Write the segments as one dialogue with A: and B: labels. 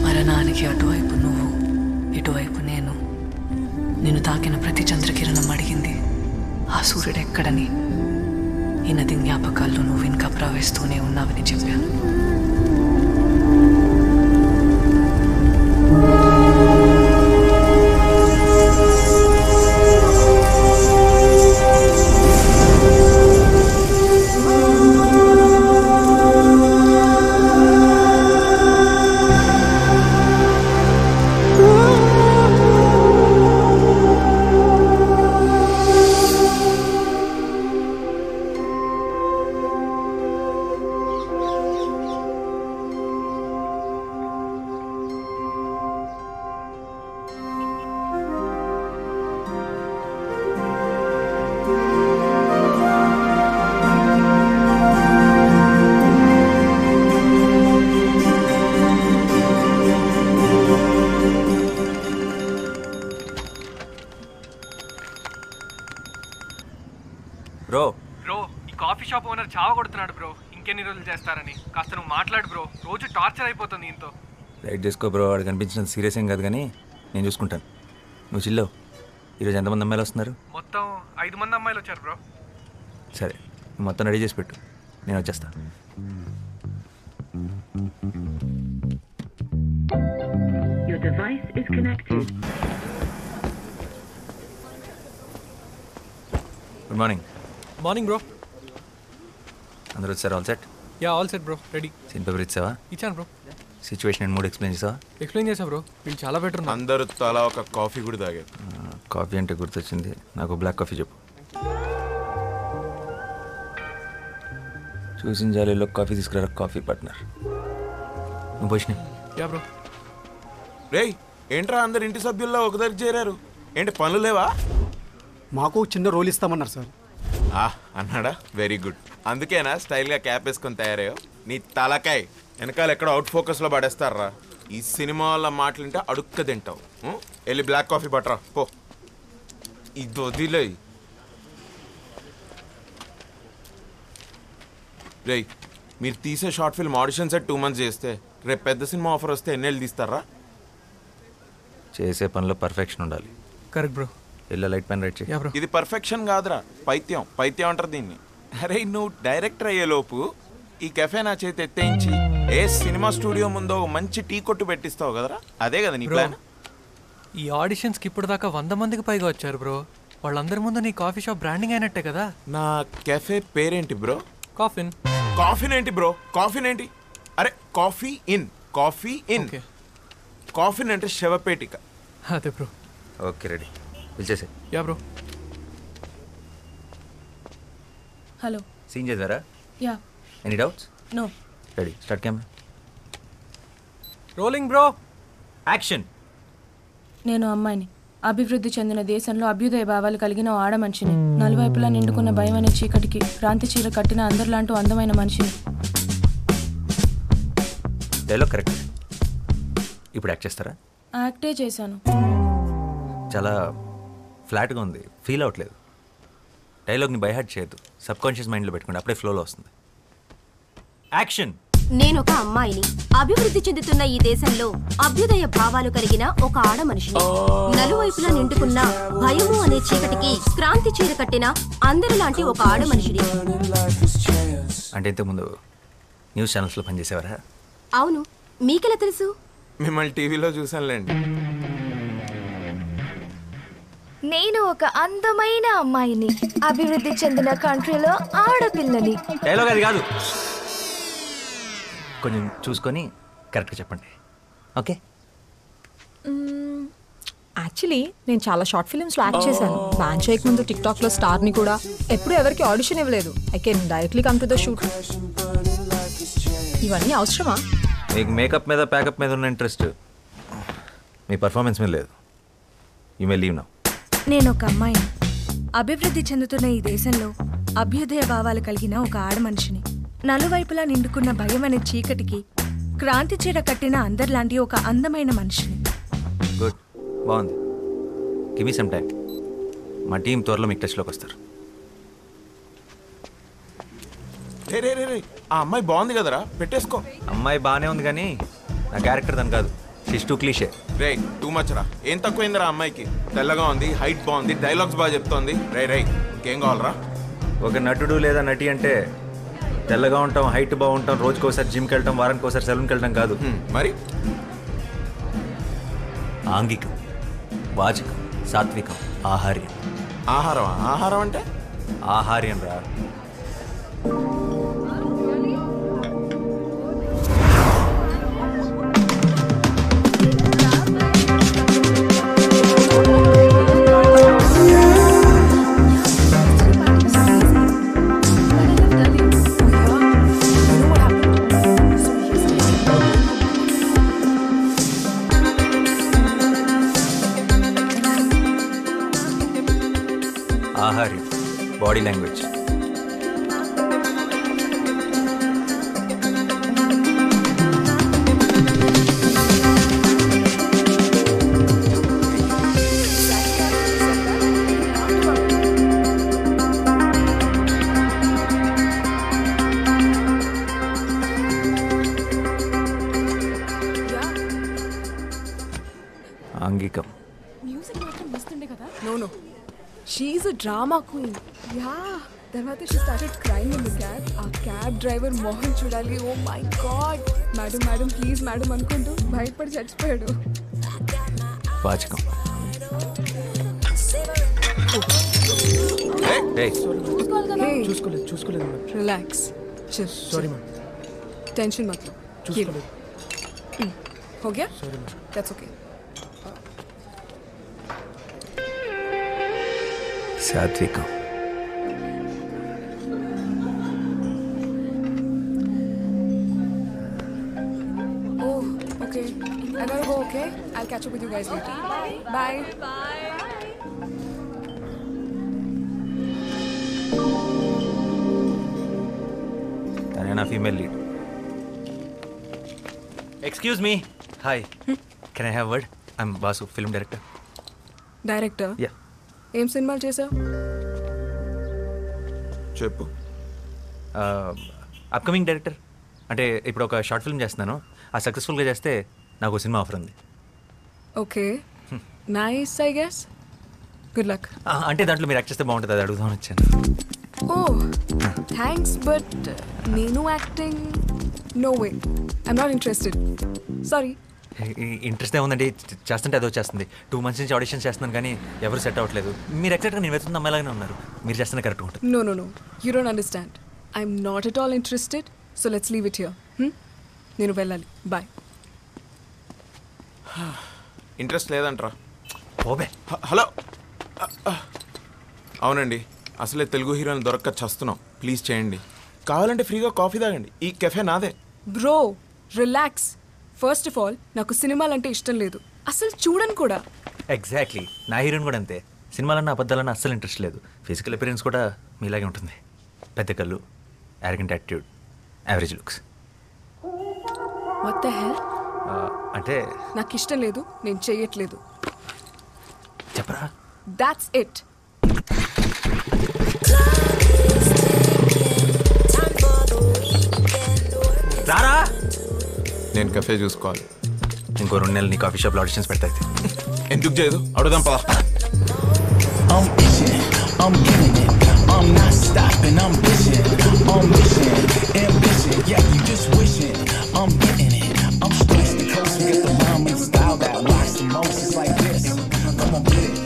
A: మరణానికి అటువైపు నువ్వు, ఇటువైపు నేను. నిన్ను తాకిన ప్రతి చంద్రకిరణం అడిగింది ఆ సూర్యుడెక్కడని. ఈ నది జ్ఞాపకాల్లో నువ్వు ఇంకా ప్రవహిస్తూనే ఉన్నావని చెప్పాను.
B: బ్రో
C: బ్రో ఈ కాఫీ షాప్ ఓనర్ చావ కొడుతున్నాడు బ్రో. ఇంకెన్ని రోజులు చేస్తారని కాస్త నువ్వు మాట్లాడు బ్రో. రోజు టార్చర్ అయిపోతుంది ఇంతో.
B: రైట్ చేసుకో బ్రో. వాడు కనిపించినంత సీరియస్ ఏం కాదు కానీ నేను చూసుకుంటాను. నువ్వు చిల్లో. ఈరోజు ఎంతమంది అమ్మాయిలు వస్తున్నారు?
C: మొత్తం 5 మంది అమ్మాయిలు వచ్చారు బ్రో.
B: సరే నువ్వు మొత్తం రెడీ చేసి పెట్టు, నేను వచ్చేస్తా. Good morning.
C: Morning bro.
B: అందరూ వచ్చారు? All set?
C: Yeah all set bro, ready.
B: Scene paper ఇచ్చావా?
C: ఇచ్చాను bro.
B: Situation and mood explain చేసావా?
C: ఎక్స్ప్లెయిన్ చేసా బ్రో. వీళ్ళు చాలా బెటర్.
D: అందరూ తలా ఒక కాఫీ కూడా తాగారు.
B: కాఫీ అంటే గుర్తొచ్చింది, నాకు బ్లాక్ కాఫీ చెప్పు. చూసిన జాలీలో కాఫీ తీసుకురా కాఫీ పార్ట్నర్. నువ్వు పోషిని.
C: Yeah bro.
D: రేయ్ ఏంట్రా అందరు ఇంటి సభ్యుల్లో ఒక దగ్గర చేరారు? ఏంటి పనులు లేవా?
E: మాకు చిన్న రోల్ ఇస్తామన్నారు సార్.
D: అన్నాడా? Very good. అందుకేనా స్టైల్గా క్యాప్ వేసుకొని తయారయ్యో? నీ తలకాయ్ వెనకాల ఎక్కడ అవుట్ ఫోకస్లో పడేస్తారా? ఈ సినిమా వాళ్ళ మాటలుంటే అడుక్క తింటావు. వెళ్ళి బ్లాక్ కాఫీ పట్టరా పో. ఇది వదిలే. రేయ్ మీరు తీసే short film audition set 2 months చేస్తే రేపు పెద్ద సినిమా ఆఫర్ వస్తే ఎన్నేళ్ళు తీస్తారా?
B: చేసే పనిలో పర్ఫెక్షన్ ఉండాలి.
C: Correct bro.
B: ఇలా లైట్ పెన్ రైట్ చేయి.
D: ఇది పర్ఫెక్షన్ కాదురా, పైత్యం. పైత్యం అంటారు దీన్ని. అరే నువ్వు డైరెక్టర్ అయ్యేలోపు ఈ కెఫే నా చేతి ఎత్తేయించి ఏ సినిమా స్టూడియో ముందో మంచి టీ కొట్టు పెట్టిస్తావు కదరా, అదే కదా నీ ప్లాన్?
C: ఈ ఆడిషన్స్కి ఇప్పుడు దాకా 100 మందికి పైగా వచ్చారు బ్రో. వాళ్ళందరి ముందు నీ కాఫీ షాప్ బ్రాండింగ్ అయినట్టే కదా.
D: నా కెఫే పేరేంటి బ్రో?
C: కాఫిన్.
D: కాఫీన్ ఏంటి బ్రో? కాఫీన్ ఏంటి? అరే coffee in, coffee in. Coffin అంటే శవపేటిక.
C: అదే బ్రో.
B: ఓకే రెడీ, పిలిచేసే.
C: Yeah bro.
F: హలో.
B: సీన్ చేద్దారా?
F: Yeah.
B: Any doubts?
F: No.
B: Ready, start camera.
C: Rolling bro.
B: Action.
F: నేను అమ్మాయిని, అభివృద్ధి చెందిన దేశంలో అభ్యుదయ భావాలు కలిగిన ఓ ఆడ మనిషిని, నలువైపులా నిండుకున్న భయం అనే చీకటికి క్రాంతి చీర కట్టిన అందరిలాంటి అందమైన మనిషిని.
B: Dialogue correct. ఇప్పుడు యాక్ట్ చేస్తారా?
F: యాక్టే చేశాను.
B: చాలా ఫ్లాట్గా ఉంది, ఫీల్ అవ్వట్లేదు. డైలాగ్ని బైహార్ట్ చేయొద్దు, సబ్కాన్షియస్ మైండ్లో పెట్టుకోండి, అప్పుడే ఫ్లోలో వస్తుంది. యాక్షన్.
G: నేను ఒక అమ్మాయిని, అభివృద్ధి చెందుతున్న ఈ దేశంలో అభ్యుదయ భావాలు కలిగిన ఒక ఆడ మనిషిని, నలువైపులా నిండుకున్న భయము అనే చీకటికి క్రాంతి చీర కట్టిన అందరిలాంటి ఒక ఆడ మనిషిని.
B: అంటే ఇంతకుముందు న్యూస్ ఛానల్స్లో పనిచేసేవారా?
G: అవును, మీకెలా తెలుసు?
D: మిమ్మల్ని టీవీలో చూసానులేండి.
H: నేను ఒక అందమైన అమ్మాయిని, అభివృద్ధి చెందిన కంట్రీలో ఆడపిల్లని.
B: డైలాగ్ అది కాదు, కొంచెం చూసుకొని కరెక్ట్గా చెప్పండి. ఓకే.
I: యాక్చువల్లీ నేను చాలా షార్ట్ ఫిల్మ్స్లో యాక్ట్ చేశాను. బ్యాన్ చేయక ముందు టిక్టాక్లో స్టార్ని కూడా. ఎప్పుడు ఎవరికి ఆడిషన్ ఇవ్వలేదు. I can directly come to the shoot. ఇవన్నీ అవసరమా?
B: మీకు మేకప్ మీద ప్యాకప్ మీద ఉన్న ఇంట్రెస్ట్ మీ పర్ఫార్మెన్స్ మీద లేదు. You may leave now.
H: నేను ఒక అమ్మాయిని, అభివృద్ధి చెందుతున్న ఈ దేశంలో అభ్యుదయ భావాలు కలిగిన ఒక ఆడ మనిషిని, నలువైపులా నిండుకున్న భయం అనే చీకటికి క్రాంతి చీర కట్టిన అందరిలాంటి ఒక అందమైన మనిషిని.
B: గుడ్, బాగుంది. Give me some time. మా టీం త్వరలో మీకు టచ్లోకి వస్తారు.
D: రే రే రే రే, ఆ అమ్మాయి బాగుంది కదరా, పెట్టేసుకో.
B: అమ్మాయి బాగానే ఉంది కానీ నా క్యారెక్టర్ దాని కాదు. She's too cliche.
D: రే టూ మచ్ రా. ఏం తక్కువైందిరా అమ్మాయికి? తెల్లగా ఉంది, హైట్ బాగుంది, డైలాగ్స్ బాగా చెప్తోంది. రే ఇంకేం కావాలరా?
B: ఒక నటుడు లేదా నటి అంటే తెల్లగా ఉంటాం, హైట్ బాగుంటాం, రోజుకోసారి జిమ్కి వెళ్ళటం, వారానికి ఒకసారి సెలూన్కి వెళ్ళటం కాదు.
D: మరి
B: ఆంగికం, వాచకం, సాత్వికం, ఆహార్యం.
D: ఆహారం అంటే
B: ఆహార్యం రా. ఆహార్యం, బాడీ లాంగ్వేజ్. ఆంగికం.
F: మ్యూజిక్ మాత్రం మస్తుండే కదా. No she's a drama queen. Yeah తర్వాత she started crime in the cab. ఆ క్యాబ్ డ్రైవర్ మోహన్ చూడాలి. Oh my god. Madam please madam అనుకుంటూ భయపడి చచ్చిపోయాడు.
B: వాచకం.
E: చూసుకోలేదు
F: రిలాక్స్.
E: Sorry ma'am.
F: टेंशन मत लो.
E: చూసుకోలేదు.
F: हो गया?
E: Sorry ma'am.
F: That's okay.
B: సాత్వికం.
F: Oh, okay. I gotta go, okay? I'll catch up with you guys later. Bye.
B: తనే నా female lead. Excuse me. Hi, can I have word? I'm boss, film director.
F: Director?
B: Yeah.
F: ఏం సినిమాలు చేసావు?
D: చెప్పు.
B: Upcoming director. అంటే ఇప్పుడు ఒక short film చేస్తున్నాను. ఆ సక్సెస్ఫుల్గా చేస్తే నాకు సినిమా ఆఫర్ ఉంది.
F: Okay, nice. I guess good luck.
B: అంటే దాంట్లో మీరు యాక్ట్ చేస్తే బాగుంటుంది, అది అడుగుదామని వచ్చాను.
F: ఓ థ్యాంక్స్, బట్ నేను acting no way. I'm not interested. Sorry.
B: Interest ఏముందండి, చేస్తుంటే అదో చేస్తుంది. 2 months నుంచి ఆడిషన్స్ చేస్తున్నాను కానీ ఎవరు సెట్ అవ్వట్లేదు. మీరు ఎగ్జాక్ట్గా నేను వెతున్న అమ్మాయిలాగానే ఉన్నారు. మీరు చేస్తున్న కరెక్ట్గా ఉంటుంది.
F: No. You don't understand. I'm not at all interested. So let's leave it here. నేను వెళ్ళాలి. బాయ్.
D: ఇంట్రెస్ట్ లేదంట్రా.
B: ఓబే.
D: హలో. అవునండి, అసలే తెలుగు హీరోని దొరక్క చస్తున్నాం. ప్లీజ్ చేయండి. కావాలంటే ఫ్రీగా కాఫీ తాగండి. ఈ కెఫే నాదే.
F: Bro relax. First of all నాకు సినిమాలంటే ఇష్టం లేదు, అసలు చూడను కూడా.
B: ఎగ్జాక్ట్లీ, నా హీరోయిన్ కూడా అంతే. సినిమాలన్నా అబద్ధాలన్నా అస్సలు ఇంట్రెస్ట్ లేదు. ఫిజికల్ అపిరెన్స్ కూడా మీలాగే ఉంటుంది. పెద్ద కళ్ళు, arrogant attitude, average looks.
F: What the హెల్?
B: అంటే
F: నాకు ఇష్టం లేదు, నేను చెయ్యట్లేదు.
B: చెప్పరా?
F: That's it.
B: రారా.
D: నేను కెఫే చూసుకోవాలి.
B: ఇంకో 2 నెలలు నీ కాఫీ షాప్లో ఆడిషన్స్ పెడతా.
D: ఎందుకు చేయదు? అడుగుదాం పదా.
J: I'm getting it, I'm not stopping, I'm pushing, I'm wishing, ambition, yeah, you just wishing, I'm getting it, I'm stressed the coast, we get the rhyme and style that rocks the most, it's like this, come on get it,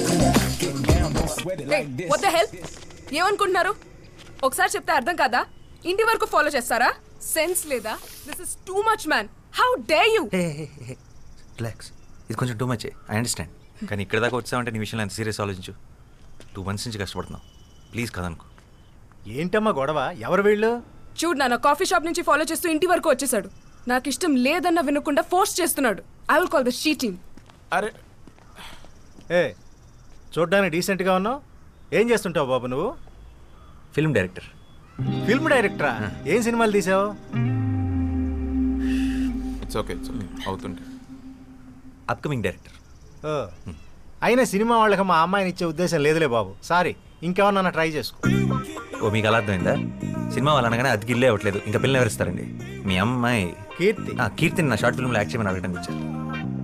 J: come on, get down, don't sweat it like this.
F: What the hell? ఏమనుకుంటున్నారు? ఒకసారి చెప్తే అర్థం కాదా? ఇంటి వరకు follow చేస్తారా? Sense లేదా? This is too much man. How dare you?
B: Relax, ఇది కొంచెం టూ మచ్. ఐ అండర్స్టాండ్, కానీ ఇక్కడ దాకా వచ్చావంటే నీ విషయంలో ఎంత సీరియస్ ఆలోచించు. 2 months నుంచి కష్టపడుతున్నావు. ప్లీజ్ కదనుకో.
E: ఏంటమ్మా గొడవ? ఎవరు వీళ్ళు?
F: చూడు నాన్న, కాఫీ షాప్ నుంచి ఫాలో చేస్తూ ఇంటి వరకు వచ్చేసాడు. నాకు ఇష్టం లేదన్న వినకుండా ఫోర్స్ చేస్తున్నాడు. I will call the she team.
D: అరే
E: చూడ్డానికి డీసెంట్గా ఉన్నావు. ఏం చేస్తుంటావు బాబు నువ్వు?
B: Film director.
E: ఫిల్మ్ డైరెక్టరా? ఏం సినిమాలు తీసావు?
D: ఇట్స్ ఓకే అవుతుంటే.
B: Upcoming director.
E: అయినా సినిమా వాళ్ళకి మా అమ్మాయిని ఇచ్చే ఉద్దేశం లేదులే బాబు. సారీ, ఇంకేమన్నా ట్రై చేసుకో.
B: ఓ మీకు అలా అర్థమైందా? సినిమా వాళ్ళు అనగానే అది గిల్లే అవ్వట్లేదు, ఇంకా పిల్లలు ఎవరిస్తారండి? మీ అమ్మాయి
E: కీర్తి.
B: కీర్తిని నా షార్ట్ ఫిల్మ్లో యాక్ట్ చేయమని అడగడానికి వచ్చారు.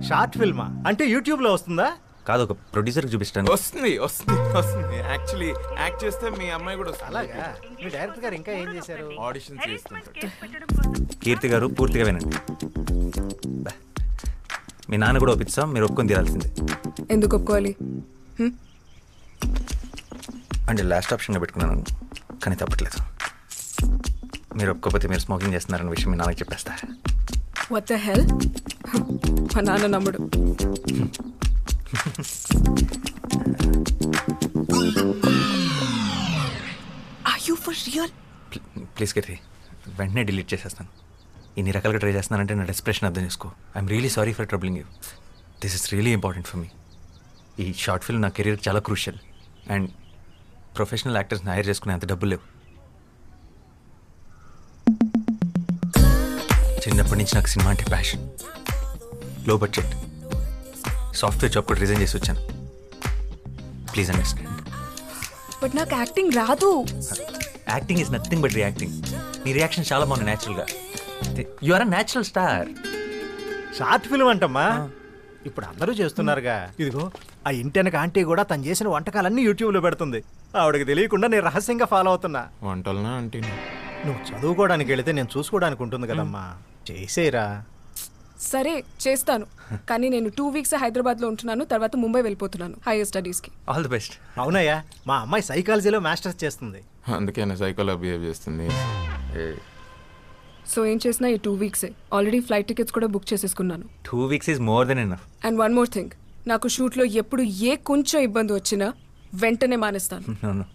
E: షార్ట్ ఫిల్మా అంటే యూట్యూబ్లో వస్తుందా?
B: కాదు, ఒక ప్రొడ్యూసర్కి చూపిస్తాను.
D: వస్తుంది వస్తుంది వస్తుంది. యాక్చువల్లీ యాక్ట్ చేస్తే మీ అమ్మాయి కూడా వస్తుంది.
E: అలాగా? మీ డైరెక్టర్ గారు ఇంకా ఏం చేశారు?
D: ఆడిషన్ చేస్తుంటారు.
B: కీర్తి గారు పూర్తిగా వినండి. మీ నాన్న కూడా ఒప్పిస్తాం, మీరు ఒప్పుకొని తీరాల్సిందే.
F: ఎందుకు ఒప్పుకోవాలి?
B: అంటే లాస్ట్ ఆప్షన్గా పెట్టుకున్నాను, కానీ తప్పట్లేదు. మీరు ఒప్పుకోకపోతే మీరు స్మోకింగ్ చేస్తున్నారన్న విషయం మీ నాన్నకి చెప్పేస్తా.
F: What the hell? మా నాన్న నమ్ముడు. Are you for real?
B: Please Keerthi, వెంటనే డిలీట్ చేసేస్తాను. ఇన్ని రకాలుగా ట్రై చేస్తున్నానంటే నా డెస్ప్రెషన్ అర్థం చేసుకో. I'm really sorry for troubling you. This is really important for me. ఈ షార్ట్ ఫిల్మ్ నా కెరీర్ చాలా క్రూషియల్. అండ్ ప్రొఫెషనల్ యాక్టర్స్ని హైర్ చేసుకునే అంత డబ్బులు లేవు. చిన్నప్పటి నుంచి నాకు సినిమా అంటే passion. Low budget software job కూడా రిజైన్ చేసి వచ్చాను. Please understand.
F: బట్ నాకు యాక్టింగ్ రాదు.
B: Acting is nothing but reacting. నీ రియాక్షన్ చాలా బాగుంది న్యాచురల్గా. You are a natural star.
E: Short film అంటమ్మా, ఇప్పుడు అందరూ చేస్తున్నారుగా. ఇదిగో ఆ ఇంటెనక ఆంటీ కూడా తను చేసిన వంటకాలన్నీ యూట్యూబ్లో పెడుతుంది. ఆవిడకి తెలియకుండా నేను రహస్యంగా ఫాలో అవుతున్నా.
D: వంటలనా అంటే
E: నువ్వు చదువుకోవడానికి వెళితే నేను చూసుకోవడానికి ఉంటుంది కదమ్మా. చేసేరా.
F: సరే చేస్తాను, కానీ నేను 2 weeks హైదరాబాద్లో ఉంటున్నాను. తర్వాత ముంబై వెళ్ళిపోతున్నాను హైయర్ స్టడీస్కి.
B: All the best.
E: అవునయ్యా, మా అమ్మాయి సైకాలజీలో మాస్టర్స్ చేస్తుంది.
D: అందుకే సైకోలో బిహేవ్ చేస్తుంది.
F: సో ఏం చేసినా ఈ 2 weeks ఆల్రెడీ ఫ్లైట్ టికెట్స్ కూడా బుక్ చేసేసుకున్నాను.
B: 2 weeks is more than enough.
F: And one more thing, నాకు షూట్లో ఎప్పుడు ఏ కొంచెం ఇబ్బంది వచ్చినా వెంటనే మానేస్తాను.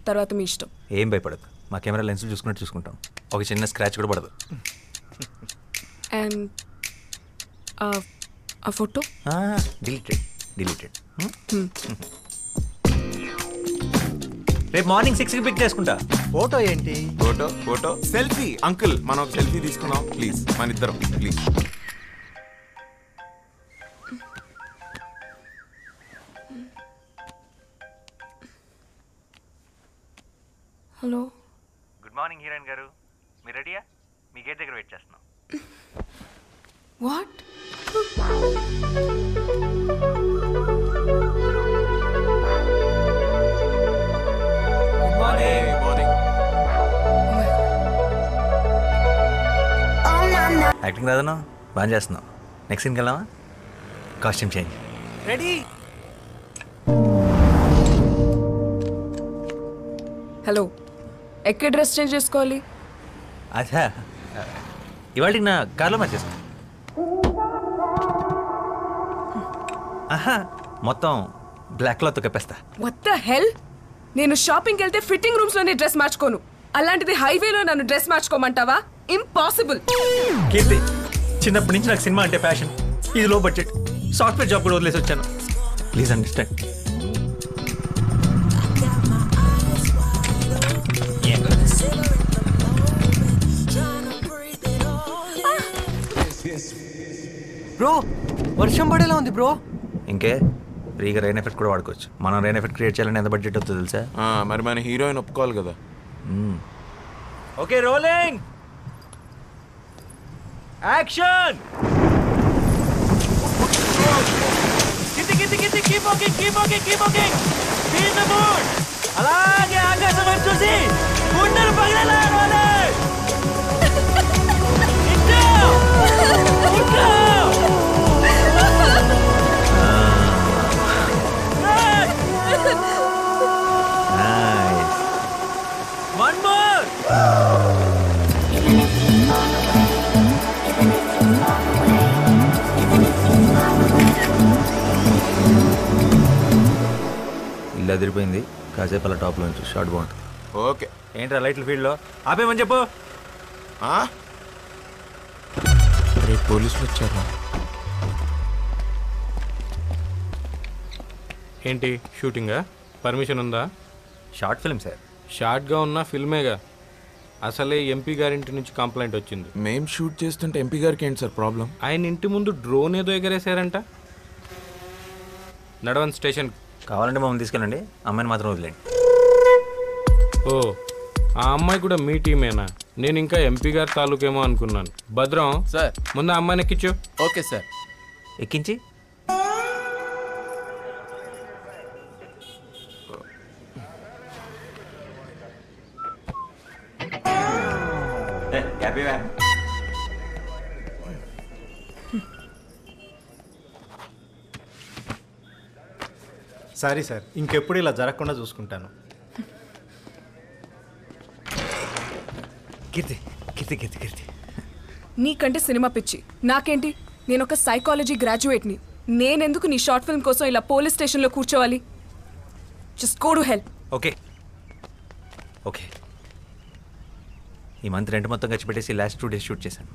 F: తర్వాత మీ ఇష్టం.
B: ఏం భయపడదు, మా కెమెరా లెన్స్ చూసుకున్నట్టు చూసుకుంటాం. ఒక చిన్న స్క్రాచ్ కూడా పడదు.
F: అండ్ ఆ ఫోటో
B: డిలీటెడ్. రేపు మార్నింగ్ 6కి పిక్ చేసుకుంటా.
E: ఫోటో ఏంటి?
D: Photo selfie. అంకుల్ మనం ఒక సెల్ఫీ తీసుకుందాం ప్లీజ్, మన ఇద్దరం please.
F: Hello.
B: Good morning heroine garu, మీరు రెడీయా? మీ గేట్ దగ్గర వెయిట్ చేస్తున్నాం.
F: వాట్?
B: యాక్టింగ్ రాదన్నా, బాగా చేస్తున్నావు. నెక్స్ట్ సీన్కి వెళ్దామా? Costume change ready.
F: హలో, ఎక్కడ డ్రెస్ చేంజ్ చేసుకోవాలి?
B: అచ్చా, ఇవాళ నా కార్లో మార్చేస్తా. ఆహా, మొత్తం బ్లాక్ క్లాత్ కప్పేస్తా.
F: What the hell? నేను షాపింగ్కి వెళ్తే ఫిట్టింగ్ రూమ్స్ లోనే డ్రెస్ మార్చుకోను. అలాంటిది హైవేలో నన్ను డ్రెస్ మార్చుకోమంటావా? ఇంపాసిబుల్.
B: కీర్తి, చిన్నప్పటి నుంచి నాకు సినిమా అంటే ప్యాషన్. ఇది లో బడ్జెట్, సాఫ్ట్వేర్ జాబ్ కూడా వదిలేసి వచ్చాను. Please understand.
K: బ్రో, వర్షం పడేలా ఉంది బ్రో.
B: ఇంకే ఫ్రీగా రెయిన్ ఎఫెక్ట్ కూడా వాడుకోవచ్చు. మనం రెయిన్ ఎఫెక్ట్ క్రియేట్ చేయాలని ఎంత బడ్జెట్ అవుతుందో తెలుసా?
D: మరి మన హీరోయిన్ ఒప్పుకోవాలి కదా.
B: Okay, rolling action. అలాగే ఆకాశం వైపు చూసి గుండెలు పగిలేలా అరవాలి. One more. ఇల్లు అదిరిపోయింది. కాసేపు అలా టాప్లో నుంచి షార్ట్ బాగుంటుంది.
D: ఓకే.
B: ఏంట్రా లైట్ల ఫీల్డ్లో ఆపేమని చెప్పు.
D: రేపు పోలీసులు వచ్చారా?
L: ఏంటి షూటింగా? పర్మిషన్ ఉందా?
B: Short film sir.
L: షార్ట్గా ఉన్న ఫిల్మేగా. అసలే ఎంపీ గారింటి నుంచి కంప్లైంట్ వచ్చింది.
D: మేము షూట్ చేస్తుంటే ఎంపీ గారికి ఏంటి సార్ ప్రాబ్లం?
L: ఆయన ఇంటి ముందు డ్రోన్ ఏదో ఎగరేశారంట. నడవన్ స్టేషన్.
B: కావాలంటే మమ్మల్ని తీసుకెళ్ళండి, అమ్మాయిని మాత్రం వదిలేండి.
L: ఓ ఆ అమ్మాయి కూడా మీ టీమేనా? నేను ఇంకా ఎంపీ గారి తాలూకేమో అనుకున్నాను. భద్రం
M: సార్,
L: ముందు ఆ అమ్మాయిని ఎక్కించు.
M: Okay sir.
B: ఎక్కించి
E: సారీ సార్, ఇంకెప్పుడు ఇలా జరగకుండా చూసుకుంటాను.
B: కీర్తి కీర్తి కీర్తి కీర్తి
F: నీకంటే సినిమా పిచ్చి, నాకేంటి? నేను ఒక సైకాలజీ గ్రాడ్యుయేట్ని. నేనెందుకు నీ షార్ట్ ఫిల్మ్ కోసం ఇలా పోలీస్ స్టేషన్లో కూర్చోవాలి? Just go to help.
B: Okay okay, ఈ మంత్ రెంట్ మొత్తం ఖర్చు పెట్టేసి లాస్ట్ 2 days షూట్ చేశాను.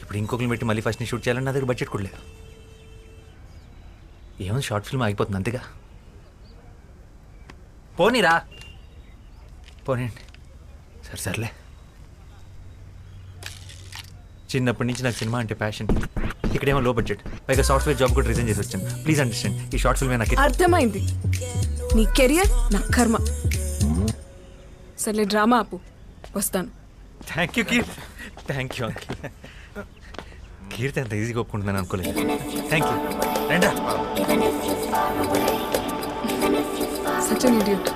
B: ఇప్పుడు ఇంకొకరిని పెట్టి మళ్ళీ ఫస్ట్ని షూట్ చేయాలని నా దగ్గర బడ్జెట్ కూడా లేదు. ఏమైనా షార్ట్ ఫిల్మ్ ఆగిపోతుంది అంతేగా. పోనీరా, పోనీయండి. సర్లే, చిన్నప్పటి నుంచి నాకు సినిమా అంటే ప్యాషన్. ఇక్కడేమో లో బడ్జెట్, పైగా సాఫ్ట్వేర్ జాబ్ కూడా రిజైన్ చేసి వచ్చాను. ప్లీజ్ అండర్స్టాండ్, ఈ షార్ట్ ఫిల్మే నాకు
F: అర్థమైంది. నీ కెరియర్ నా కర్మ. సర్లే, డ్రామా ఆపు, వస్తాను.
B: Thank you Keerthi, thank you uncle. Keerthi అంత ఈజీగా ఒప్పుకుంటుందని అనుకోలేదు. Thank you. రండా.
F: Such an idiot.